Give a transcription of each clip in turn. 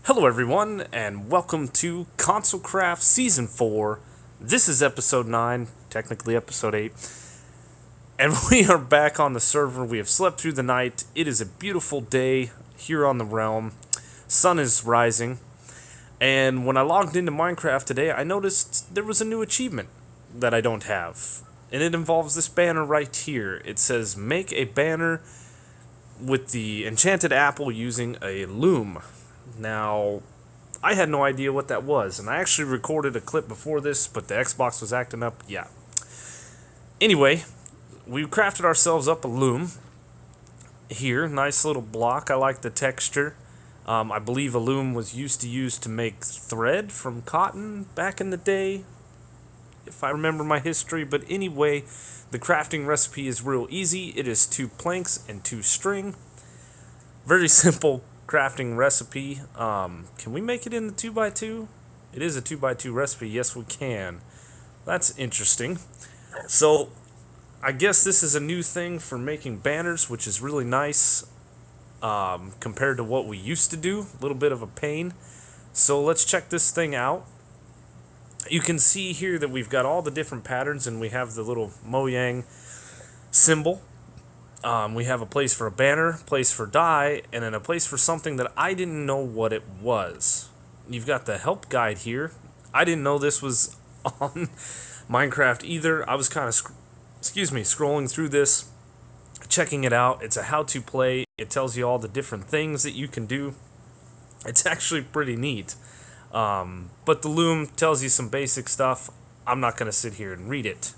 Hello everyone, and welcome to Console Craft Season 4. This is Episode 9, technically Episode 8. And we are back on the server. We have slept through the night. It is a beautiful day here on the realm. Sun is rising. And when I logged into Minecraft today, I noticed there was a new achievement that I don't have. And it involves this banner right here. It says, make a banner with the enchanted apple using a loom. Now, I had no idea what that was, and I actually recorded a clip before this, but the Xbox was acting up. Yeah. Anyway, we crafted ourselves up a loom here. Nice little block. I like the texture. I believe a loom was used to make thread from cotton back in the day, if I remember my history. But anyway, the crafting recipe is real easy. It is 2 planks and 2 string. Very simple crafting recipe. Can we make it in the 2x2? It is a 2x2 recipe. Yes, we can. That's interesting. So, I guess this is a new thing for making banners, which is really nice compared to what we used to do. A little bit of a pain. So, let's check this thing out. You can see here that we've got all the different patterns, and we have the little Mojang symbol. We have a place for a banner, place for dye, and then a place for something that I didn't know what it was. You've got the help guide here. I didn't know this was on Minecraft either. I was kind of, scrolling through this, checking it out. It's a how-to play. It tells you all the different things that you can do. It's actually pretty neat. But the loom tells you some basic stuff. I'm not going to sit here and read it.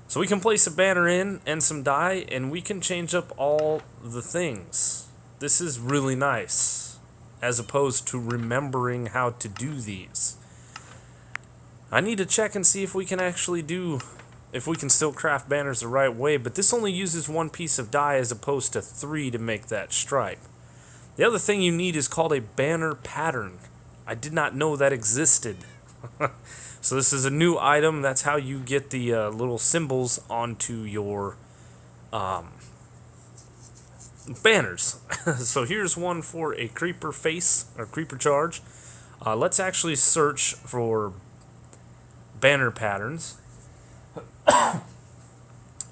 So we can place a banner in and some dye, and we can change up all the things. This is really nice, as opposed to remembering how to do these. I need to check and see if we can still craft banners the right way, but this only uses 1 piece of dye as opposed to 3 to make that stripe. The other thing you need is called a banner pattern. I did not know that existed. So this is a new item. That's how you get the little symbols onto your banners. So here's one for a creeper face, or creeper charge. Let's actually search for banner patterns.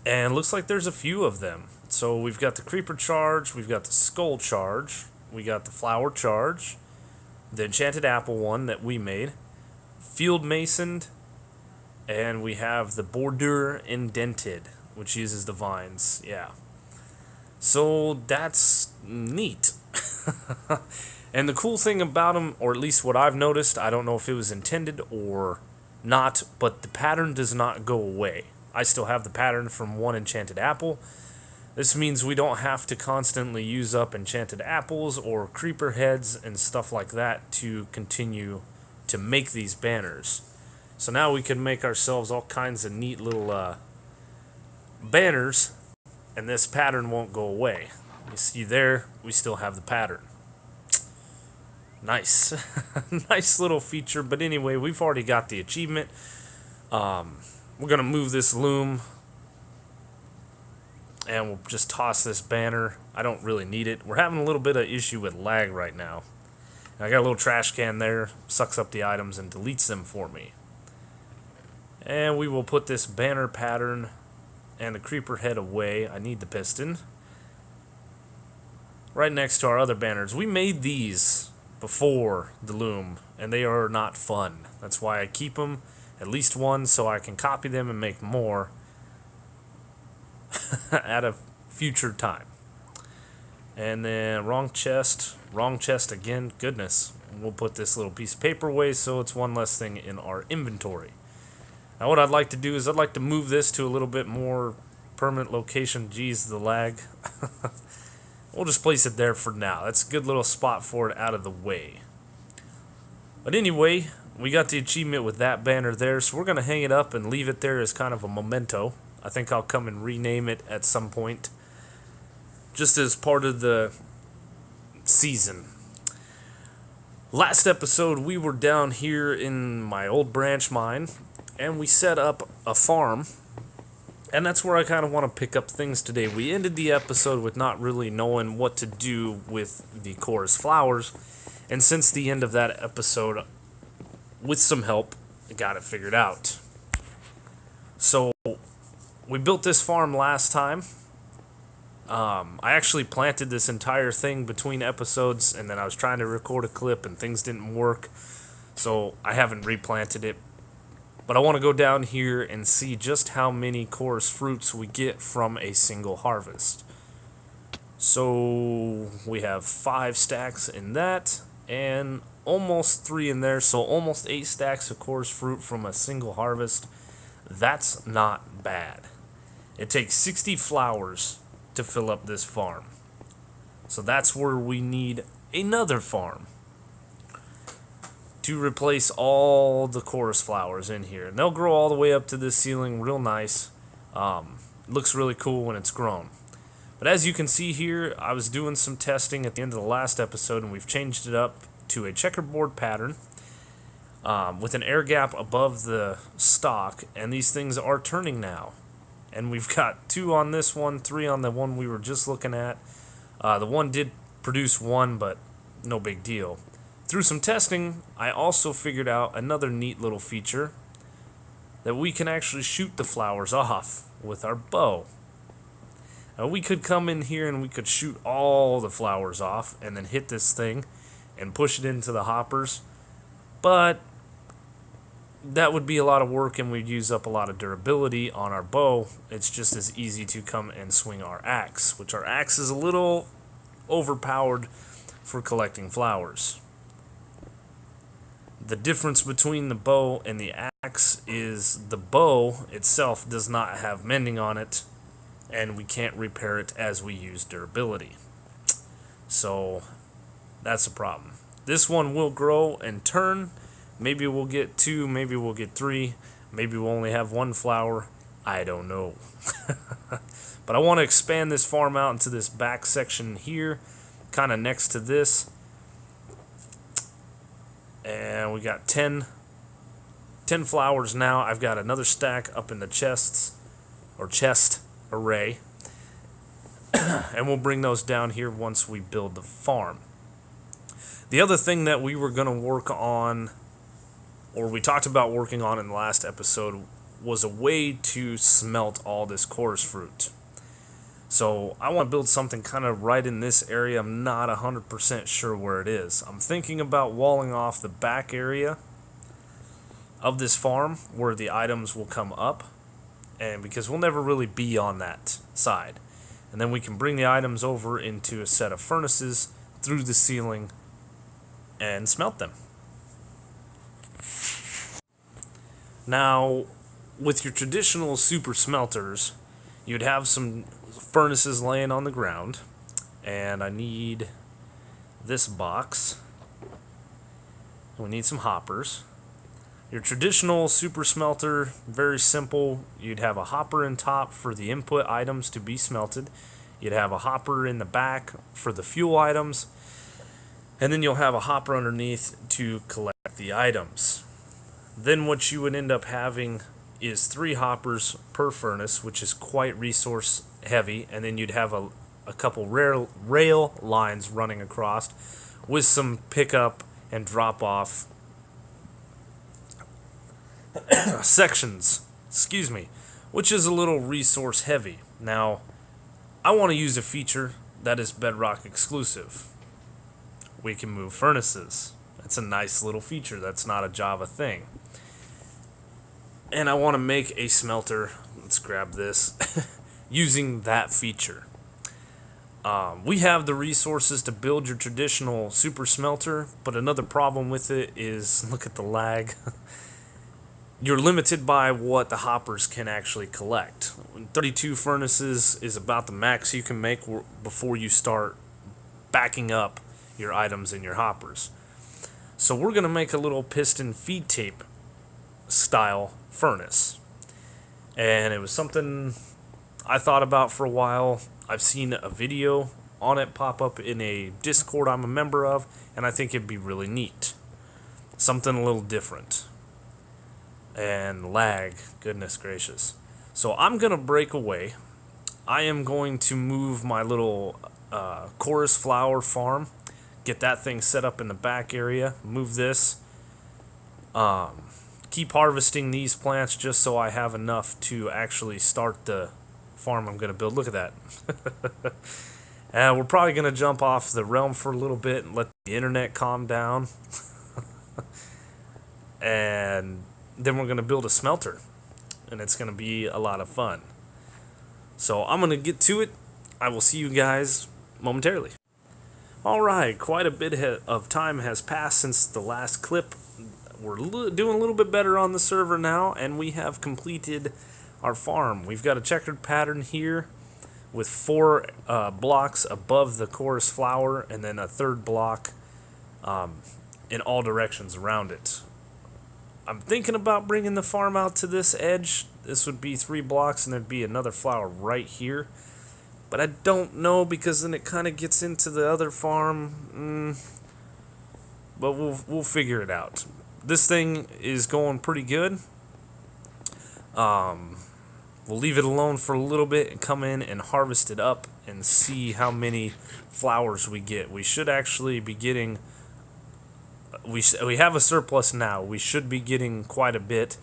And looks like there's a few of them. So we've got the creeper charge, we've got the skull charge, we got the flower charge, the enchanted apple one that we made, field masoned, and we have the border indented, which uses the vines. Yeah. So that's neat. And the cool thing about them, or at least what I've noticed, I don't know if it was intended or not, but the pattern does not go away. I still have the pattern from one enchanted apple. This means we don't have to constantly use up enchanted apples or creeper heads and stuff like that to continue to make these banners. So now we can make ourselves all kinds of neat little banners, and this pattern won't go away. You see there, we still have the pattern. Nice. Nice little feature, but anyway, we've already got the achievement. We're going to move this loom, and we'll just toss this banner. I don't really need it. We're having a little bit of issue with lag right now. I got a little trash can there, sucks up the items and deletes them for me. And we will put this banner pattern and the creeper head away. I need the piston. Right next to our other banners. We made these before the loom, and they are not fun. That's why I keep them, at least one, so I can copy them and make more at a future time. And then wrong chest again. Goodness. We'll put this little piece of paper away so it's one less thing in our inventory. Now what I'd like to do is I'd like to move this to a little bit more permanent location. Geez, the lag. We'll just place it there for now. That's a good little spot for it out of the way. But anyway, we got the achievement with that banner there, so we're going to hang it up and leave it there as kind of a memento. I think I'll come and rename it at some point, just as part of the season. Last episode, we were down here in my old branch mine, and we set up a farm, and that's where I kind of want to pick up things today. We ended the episode with not really knowing what to do with the chorus flowers, And since the end of that episode, with some help, I got it figured out. So we built this farm last time. I actually planted this entire thing between episodes, and then I was trying to record a clip and things didn't work, so I haven't replanted it. But I want to go down here and see just how many chorus fruits we get from a single harvest. So we have 5 stacks in that, and almost 3 in there, so almost 8 stacks of chorus fruit from a single harvest. That's not bad. It takes 60 flowers to fill up this farm. So that's where we need another farm to replace all the chorus flowers in here. And they'll grow all the way up to this ceiling real nice. Looks really cool when it's grown. But as you can see here, I was doing some testing at the end of the last episode, and we've changed it up to a checkerboard pattern with an air gap above the stalk, and these things are turning now. And we've got 2 on this one, 3 on the one we were just looking at. The one did produce 1, but no big deal. Through some testing, I also figured out another neat little feature, that we can actually shoot the flowers off with our bow. Now, we could come in here and we could shoot all the flowers off and then hit this thing and push it into the hoppers, but that would be a lot of work and we'd use up a lot of durability on our bow. It's just as easy to come and swing our axe, which our axe is a little overpowered for collecting flowers. The difference between the bow and the axe is the bow itself does not have mending on it, and we can't repair it as we use durability. So that's a problem. This one will grow and turn. Maybe we'll get 2, maybe we'll get 3, maybe we'll only have 1 flower. I don't know. But I want to expand this farm out into this back section here, kind of next to this. And we got 10 flowers now. I've got another stack up in the chest array. And we'll bring those down here once we build the farm. The other thing that we were going to work on, or we talked about working on in the last episode, was a way to smelt all this chorus fruit. So I want to build something kind of right in this area. I'm not 100% sure where it is. I'm thinking about walling off the back area of this farm where the items will come up, and because we'll never really be on that side. And then we can bring the items over into a set of furnaces through the ceiling and smelt them. Now, with your traditional super smelters, you'd have some furnaces laying on the ground, and I need this box. We need some hoppers. Your traditional super smelter, very simple. You'd have a hopper in top for the input items to be smelted. You'd have a hopper in the back for the fuel items, and then you'll have a hopper underneath to collect the items. Then what you would end up having is 3 hoppers per furnace, which is quite resource heavy, and then you'd have a couple rail lines running across with some pickup and drop off sections, which is a little resource heavy. Now, I want to use a feature that is bedrock exclusive. We can move furnaces. That's a nice little feature. That's not a Java thing. And I want to make a smelter, let's grab this, using that feature. We have the resources to build your traditional super smelter, but another problem with it is, look at the lag. You're limited by what the hoppers can actually collect. 32 furnaces is about the max you can make before you start backing up your items in your hoppers. So we're going to make a little piston feed tape style furnace, and it was something I thought about for a while. I've seen a video on it pop up in a Discord I'm a member of, and I think it'd be really neat. Something a little different. And lag, goodness gracious. So I'm gonna break away. I am going to move my little chorus flower farm get that thing set up in the back area, move this. Keep harvesting these plants just so I have enough to actually start the farm I'm going to build. Look at that. We're probably going to jump off the realm for a little bit and let the internet calm down. And then we're going to build a smelter. And it's going to be a lot of fun. So I'm going to get to it. I will see you guys momentarily. Alright, quite a bit of time has passed since the last clip. We're doing a little bit better on the server now, and we have completed our farm. We've got a checkered pattern here with 4 blocks above the chorus flower, and then a 3rd block in all directions around it. I'm thinking about bringing the farm out to this edge. This would be 3 blocks, and there'd be another flower right here. But I don't know, because then it kind of gets into the other farm. But we'll figure it out. This thing is going pretty good. We'll leave it alone for a little bit and come in and harvest it up and see how many flowers we get. We should actually be getting... We have a surplus now. We should be getting quite a bit.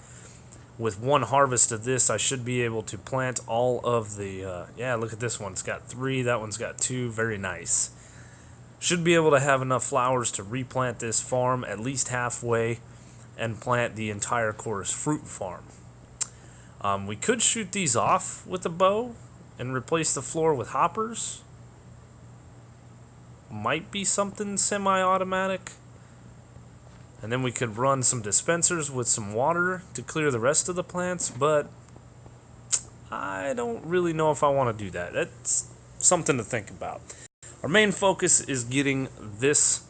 With 1 harvest of this, I should be able to plant all of the... yeah, look at this one. It's got 3. That one's got 2. Very nice. Should be able to have enough flowers to replant this farm at least halfway and plant the entire chorus fruit farm. We could shoot these off with a bow and replace the floor with hoppers. Might be something semi-automatic. And then we could run some dispensers with some water to clear the rest of the plants, but I don't really know if I want to do that. That's something to think about. Our main focus is getting this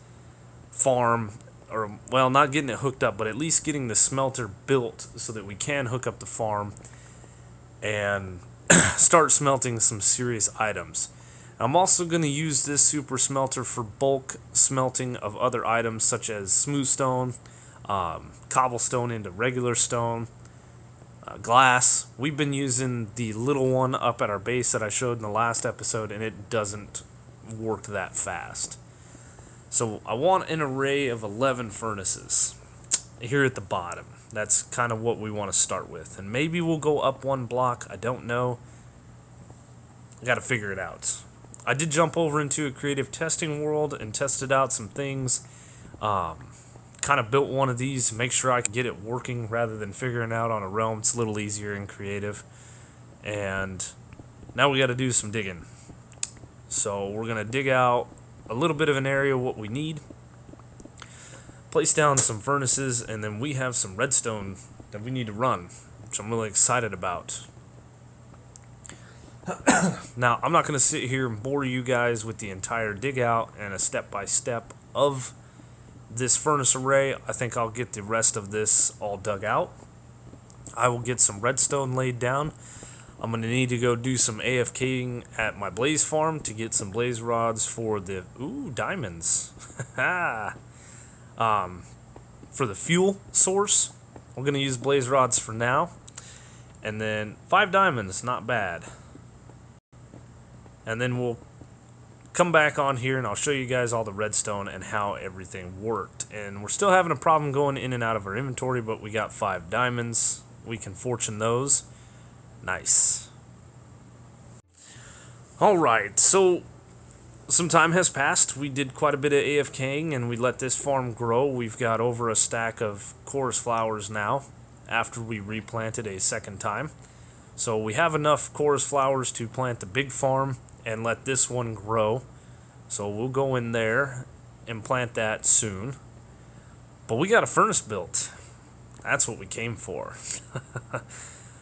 farm, or, well, not getting it hooked up, but at least getting the smelter built so that we can hook up the farm and start smelting some serious items. I'm also going to use this super smelter for bulk smelting of other items such as smooth stone, cobblestone into regular stone, glass. We've been using the little one up at our base that I showed in the last episode, and it doesn't work that fast. So I want an array of 11 furnaces here at the bottom. That's kind of what we want to start with. And maybe we'll go up 1 block. I don't know. I got to figure it out. I did jump over into a creative testing world and tested out some things. Kind of built one of these, make sure I can get it working rather than figuring out on a realm. It's a little easier in creative. And now we got to do some digging. So we're going to dig out a little bit of an area what we need. Place down some furnaces, and then we have some redstone that we need to run, which I'm really excited about. Now, I'm not going to sit here and bore you guys with the entire dig out and a step-by-step of this furnace array. I think I'll get the rest of this all dug out. I will get some redstone laid down. I'm going to need to go do some AFKing at my blaze farm to get some blaze rods for the... Ooh, diamonds. For the fuel source. We're going to use blaze rods for now. And then 5 diamonds, not bad. And then we'll come back on here and I'll show you guys all the redstone and how everything worked. And we're still having a problem going in and out of our inventory, but we got 5 diamonds. We can fortune those. Nice. Alright, so some time has passed. We did quite a bit of AFKing and we let this farm grow. We've got over a stack of chorus flowers now after we replanted a second time. So we have enough chorus flowers to plant the big farm and let this one grow. So we'll go in there and plant that soon. But we got a furnace built. That's what we came for.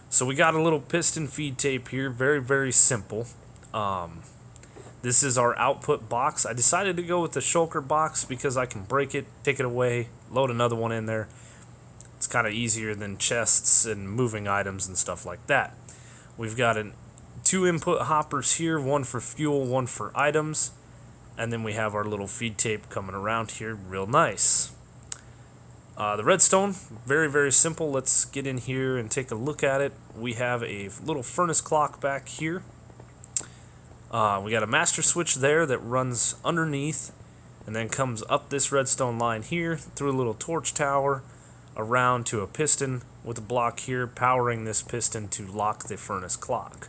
So we got a little piston feed tape here. Very, very simple. This is our output box. I decided to go with the shulker box because I can break it, take it away, load another one in there. It's kind of easier than chests and moving items and stuff like that. We've got 2 input hoppers here, one for fuel, one for items. And then we have our little feed tape coming around here, real nice. The redstone, very, very simple. Let's get in here and take a look at it. We have a little furnace clock back here. We got a master switch there that runs underneath. and then comes up this redstone line here through a little torch tower around to a piston with a block here powering this piston to lock the furnace clock.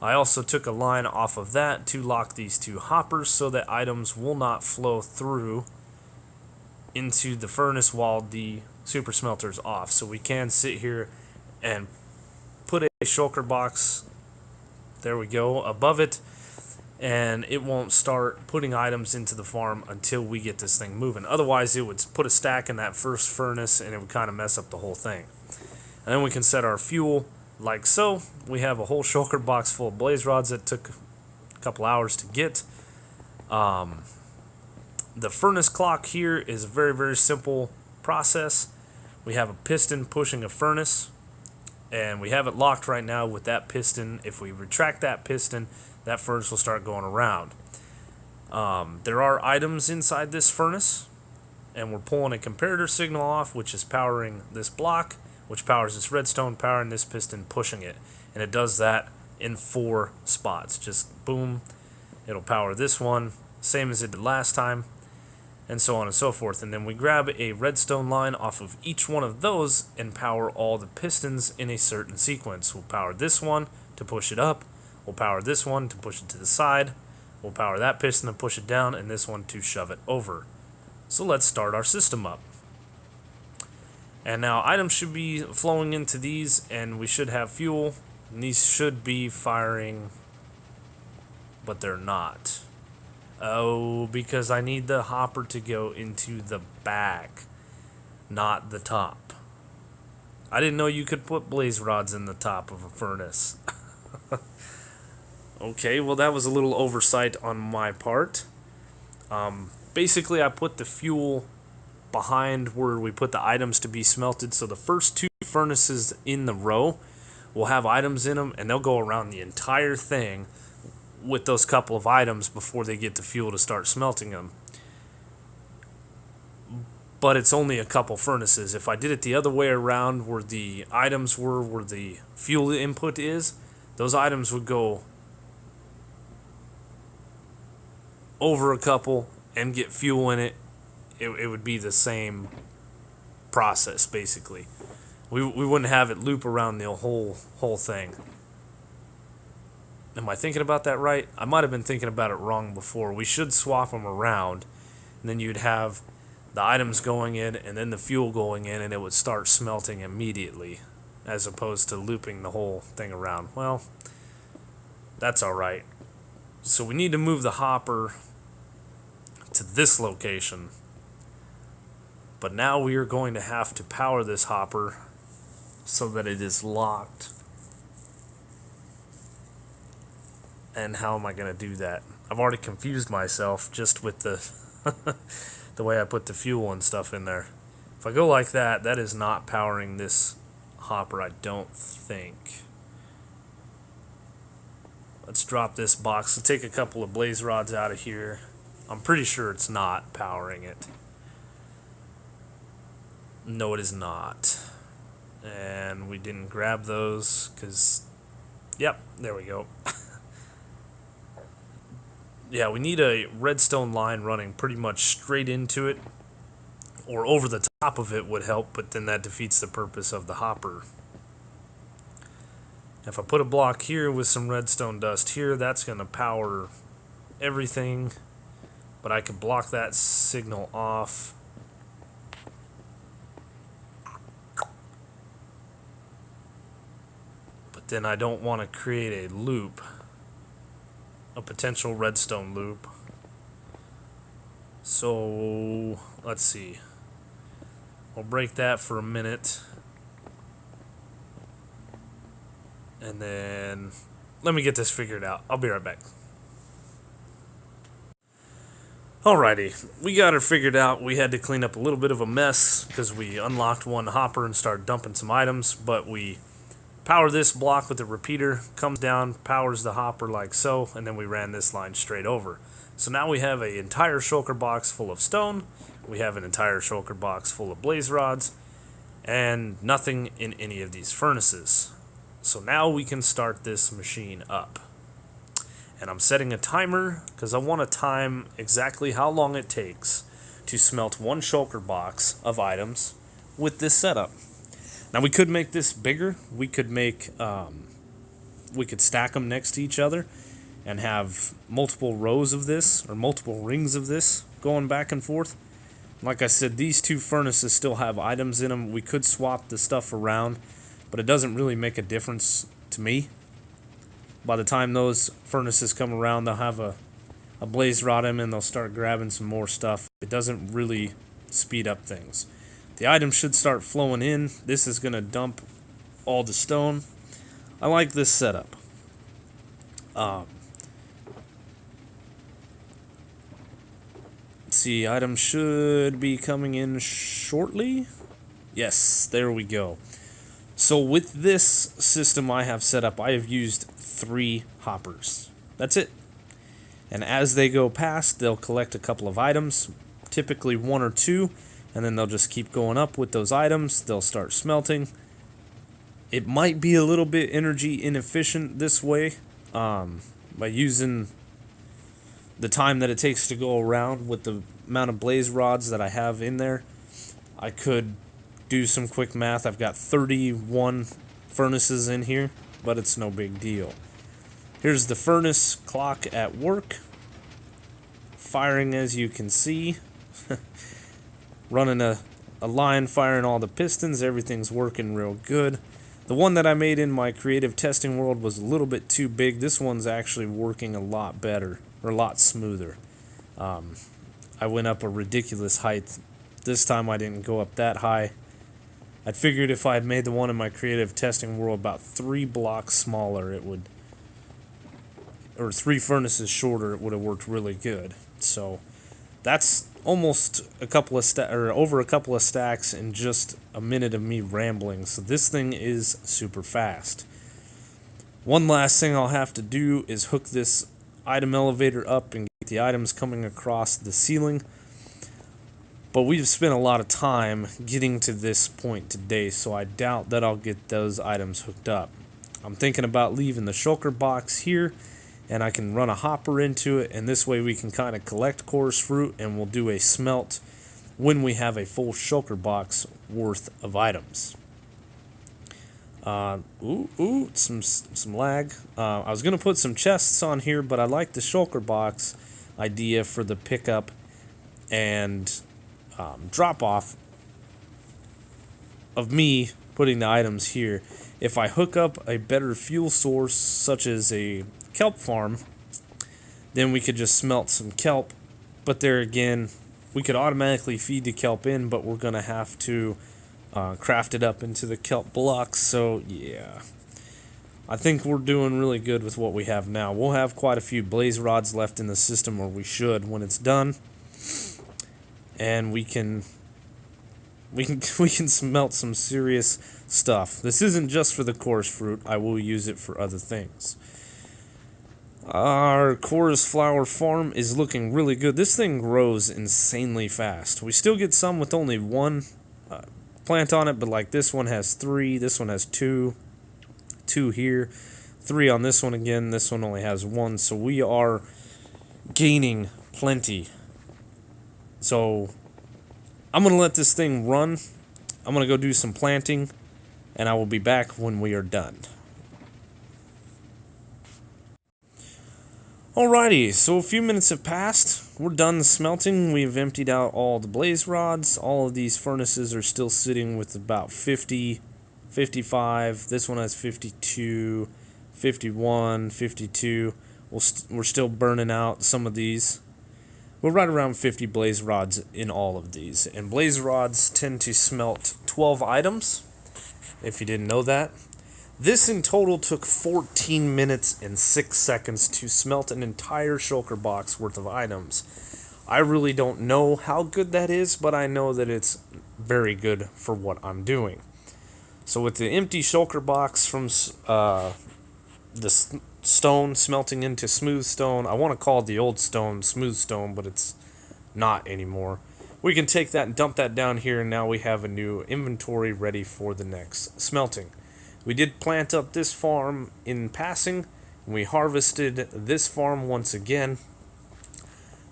I also took a line off of that to lock these two hoppers so that items will not flow through into the furnace while the super smelter is off. So we can sit here and put a shulker box, there we go, above it, and it won't start putting items into the farm until we get this thing moving. Otherwise, it would put a stack in that first furnace and it would kind of mess up the whole thing. And then we can set our fuel like so. We have a whole shulker box full of blaze rods that took a couple hours to get. The furnace clock here is a very, very simple process. We have a piston pushing a furnace, and we have it locked right now with that piston. If we retract that piston, that furnace will start going around. There are items inside this furnace, and we're pulling a comparator signal off, which is powering this block, which powers this redstone, powering this piston, pushing it. And it does that in 4 spots. Just boom, it'll power this one, same as it did last time, and so on and so forth. And then we grab a redstone line off of each one of those and power all the pistons in a certain sequence. We'll power this one to push it up, we'll power this one to push it to the side, we'll power that piston to push it down, and this one to shove it over. So let's start our system up. And now items should be flowing into these, and we should have fuel, and these should be firing, but they're not. Oh, because I need the hopper to go into the back, not the top. I didn't know you could put blaze rods in the top of a furnace. Okay, well that was a little oversight on my part. Basically, I put the fuel behind where we put the items to be smelted, so the first 2 furnaces in the row will have items in them, and they'll go around the entire thing with those couple of items before they get the fuel to start smelting them. But it's only a couple furnaces. If I did it the other way around, where the items were where the fuel input is, those items would go over a couple and get fuel in it. It would be the same process, basically. We wouldn't have it loop around the whole thing. Am I thinking about that right? I might have been thinking about it wrong before. We should swap them around, and then you'd have the items going in and then the fuel going in, and it would start smelting immediately, as opposed to looping the whole thing around. Well, that's alright. So we need to move the hopper to this location. But now we are going to have to power this hopper so that it is locked. And how am I going to do that? I've already confused myself just with the the way I put the fuel and stuff in there. If I go like that, that is not powering this hopper, I don't think. Let's drop this box. Let's take a couple of blaze rods out of here. I'm pretty sure it's not powering it. No, it is not. And we didn't grab those because, yep, there we go. Yeah, we need a redstone line running pretty much straight into it, or over the top of it would help, but then that defeats the purpose of the hopper. If I put a block here with some redstone dust here, that's going to power everything, but I could block that signal off. But then I don't want to create a loop. A potential redstone loop. So let's see. I'll break that for a minute. And then let me get this figured out. I'll be right back. Alrighty, we got it figured out. We had to clean up a little bit of a mess because we unlocked one hopper and started dumping some items, but we power this block with the repeater, comes down, powers the hopper like so, and then we ran this line straight over. So now we have an entire shulker box full of stone, we have an entire shulker box full of blaze rods, and nothing in any of these furnaces. So now we can start this machine up. And I'm setting a timer because I want to time exactly how long it takes to smelt one shulker box of items with this setup. Now we could make this bigger. We could stack them next to each other and have multiple rows of this or multiple rings of this going back and forth. Like I said, these two furnaces still have items in them. We could swap the stuff around, but it doesn't really make a difference to me. By the time those furnaces come around, they'll have a blaze rod in them and they'll start grabbing some more stuff. It doesn't really speed up things. The items should start flowing in. This is going to dump all the stone. I like this setup. Let's see, items should be coming in shortly. Yes, there we go. So with this system I have set up, I have used 3 hoppers. That's it. And as they go past, they'll collect a couple of items, typically 1 or 2, and then they'll just keep going up with those items. They'll start smelting. It might be a little bit energy inefficient this way, by using the time that it takes to go around with the amount of blaze rods that I have in there. I could do some quick math. I've got 31 furnaces in here, but it's no big deal. Here's the furnace clock at work, firing as you can see. Running a line, firing all the pistons. Everything's working real good. The one that I made in my creative testing world was a little bit too big. This one's actually working a lot better, or a lot smoother. I went up a ridiculous height. This time I didn't go up that high. I figured if I had made the one in my creative testing world about 3 blocks smaller, it would, or 3 furnaces shorter, it would have worked really good. So that's almost a couple of over a couple of stacks in just a minute of me rambling. So this thing is super fast. One last thing I'll have to do is hook this item elevator up and get the items coming across the ceiling. But we've spent a lot of time getting to this point today, so I doubt that I'll get those items hooked up. I'm thinking about leaving the shulker box here, and I can run a hopper into it, and this way we can kind of collect coarse fruit, and we'll do a smelt when we have a full shulker box worth of items. Some lag. I was going to put some chests on here, but I like the shulker box idea for the pickup and drop off of me putting the items here. If I hook up a better fuel source, such as a kelp farm, then we could just smelt some kelp. But there again, we could automatically feed the kelp in, but we're going to have to craft it up into the kelp blocks. So yeah, I think we're doing really good with what we have now. We'll have quite a few blaze rods left in the system, or we should when it's done. And we can smelt some serious stuff. This isn't just for the coarse fruit. I will use it for other things. Our chorus flower farm is looking really good. This thing grows insanely fast. We still get some with only 1 plant on it, but like this one has 3, this one has 2 here, 3 on this one again, this one only has 1, so we are gaining plenty. So I'm going to let this thing run. I'm going to go do some planting, and I will be back when we are done. Alrighty, so a few minutes have passed. We're done smelting. We've emptied out all the blaze rods. All of these furnaces are still sitting with about 50, 55. This one has 52, 51, 52. We're still burning out some of these. We're right around 50 blaze rods in all of these. And blaze rods tend to smelt 12 items, if you didn't know that. This in total took 14 minutes and 6 seconds to smelt an entire shulker box worth of items. I really don't know how good that is, but I know that it's very good for what I'm doing. So with the empty shulker box from the stone smelting into smooth stone, I want to call the old stone smooth stone, but it's not anymore. We can take that and dump that down here, and now we have a new inventory ready for the next smelting. We did plant up this farm in passing. We harvested this farm once again,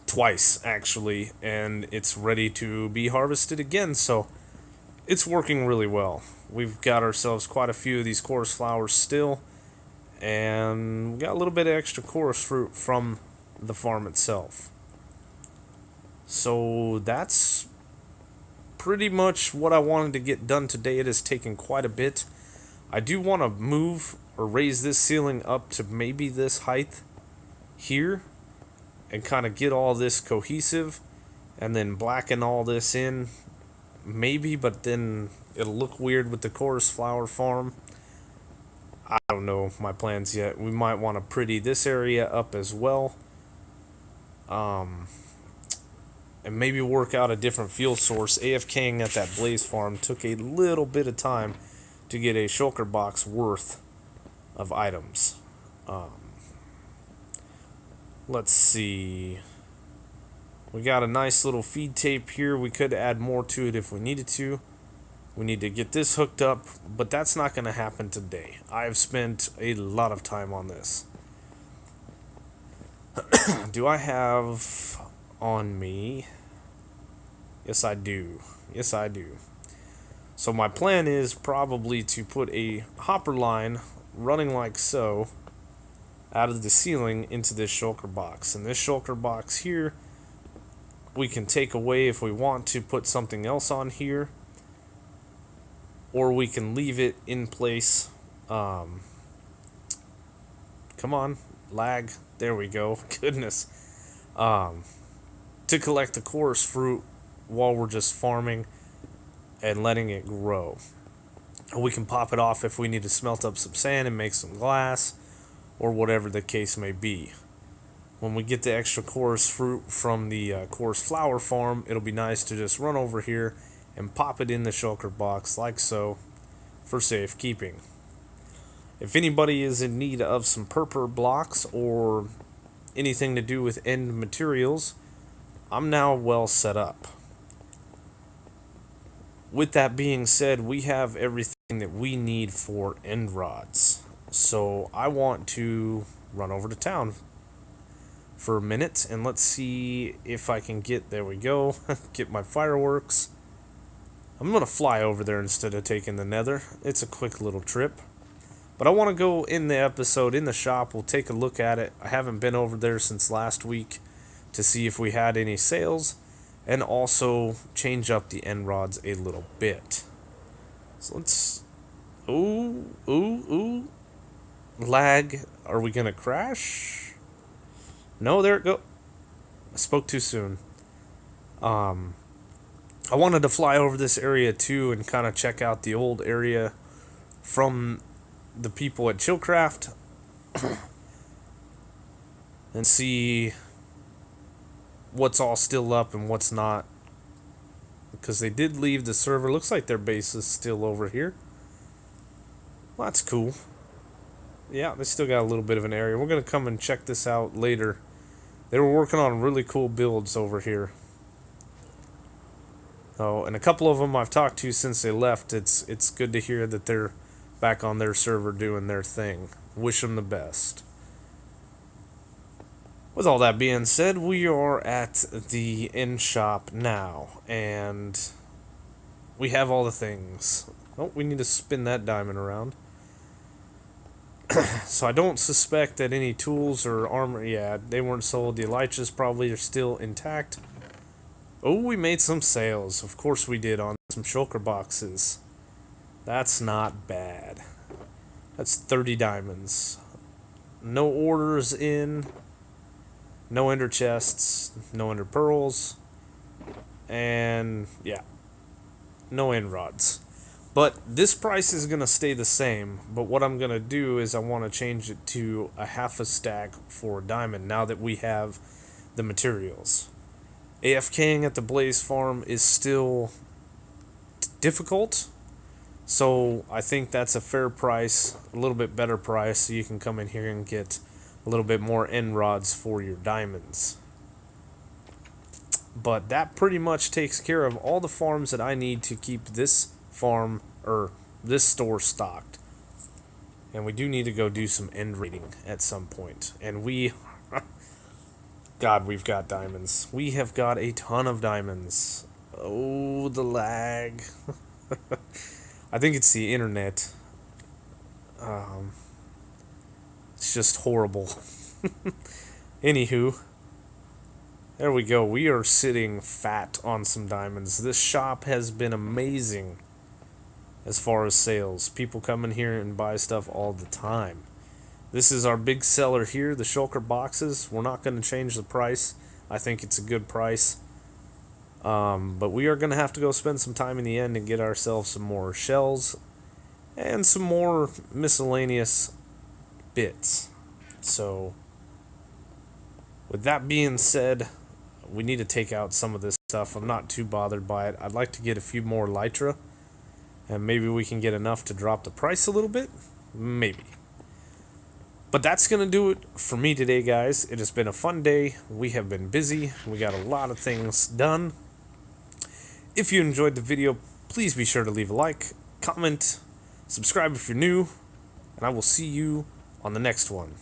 twice actually, and it's ready to be harvested again, so it's working really well. We've got ourselves quite a few of these chorus flowers still, and we got a little bit of extra chorus fruit from the farm itself. So that's pretty much what I wanted to get done today. It has taken quite a bit. I do want to move or raise this ceiling up to maybe this height here and kind of get all this cohesive and then blacken all this in maybe, but then it'll look weird with the chorus flower farm. I don't know my plans yet. We might want to pretty this area up as well, and maybe work out a different fuel source. AFKing at that blaze farm took a little bit of time to get a shulker box worth of items. Let's see. We got a nice little feed tape here. We could add more to it if we needed to. We need to get this hooked up, but that's not going to happen today. I've spent a lot of time on this. Do I have on me? Yes, I do. Yes, I do. So my plan is probably to put a hopper line running like so out of the ceiling into this shulker box. And this shulker box here, we can take away if we want to put something else on here, or we can leave it in place. Come on, lag. There we go. Goodness. To collect the chorus fruit while we're just farming and letting it grow. We can pop it off if we need to smelt up some sand and make some glass, or whatever the case may be. When we get the extra chorus fruit from the chorus flower farm, it'll be nice to just run over here and pop it in the shulker box like so for safekeeping. If anybody is in need of some purple blocks or anything to do with end materials, I'm now well set up. With that being said, we have everything that we need for end rods. So I want to run over to town for a minute and let's see if I can get, there we go, get my fireworks. I'm going to fly over there instead of taking the nether. It's a quick little trip. But I want to go in the episode, in the shop. We'll take a look at it. I haven't been over there since last week to see if we had any sales, and also change up the end rods a little bit. So let's... Ooh. Lag. Are we going to crash? No, there it go. I spoke too soon. I wanted to fly over this area too and kind of check out the old area from the people at Chillcraft and see what's all still up and what's not, because they did leave the server. Looks like their base is still over here. Well, that's cool. Yeah, they still got a little bit of an area. We're gonna come and check this out later. They were working on really cool builds over here. Oh, and a couple of them I've talked to since they left. It's good to hear that they're back on their server doing their thing. Wish them the best. With all that being said, we are at the end shop now, and we have all the things. Oh, we need to spin that diamond around. So I don't suspect that any tools or armor, yeah, they weren't sold. The elytras probably are still intact. Oh, we made some sales. Of course we did, on some shulker boxes. That's not bad. That's 30 diamonds. No orders in. No ender chests. No ender pearls. And, yeah. No end rods. But this price is going to stay the same. But what I'm going to do is I want to change it to a half a stack for a diamond now that we have the materials. AFKing at the Blaze Farm is still difficult, so I think that's a fair price, a little bit better price, so you can come in here and get a little bit more end rods for your diamonds. But that pretty much takes care of all the farms that I need to keep this farm, or this store, stocked. And we do need to go do some end raiding at some point. And we... God, we've got diamonds. We have got a ton of diamonds. Oh, the lag. I think it's the internet. It's just horrible. Anywho, there we go. We are sitting fat on some diamonds. This shop has been amazing as far as sales. People come in here and buy stuff all the time. This is our big seller here, the shulker boxes. We're not going to change the price. I think it's a good price. But we are going to have to go spend some time in the end and get ourselves some more shells and some more miscellaneous bits. So, with that being said, we need to take out some of this stuff. I'm not too bothered by it. I'd like to get a few more Lytra, and maybe we can get enough to drop the price a little bit. Maybe. But that's going to do it for me today, guys. It has been a fun day. We have been busy. We got a lot of things done. If you enjoyed the video, please be sure to leave a like, comment, subscribe if you're new, and I will see you on the next one.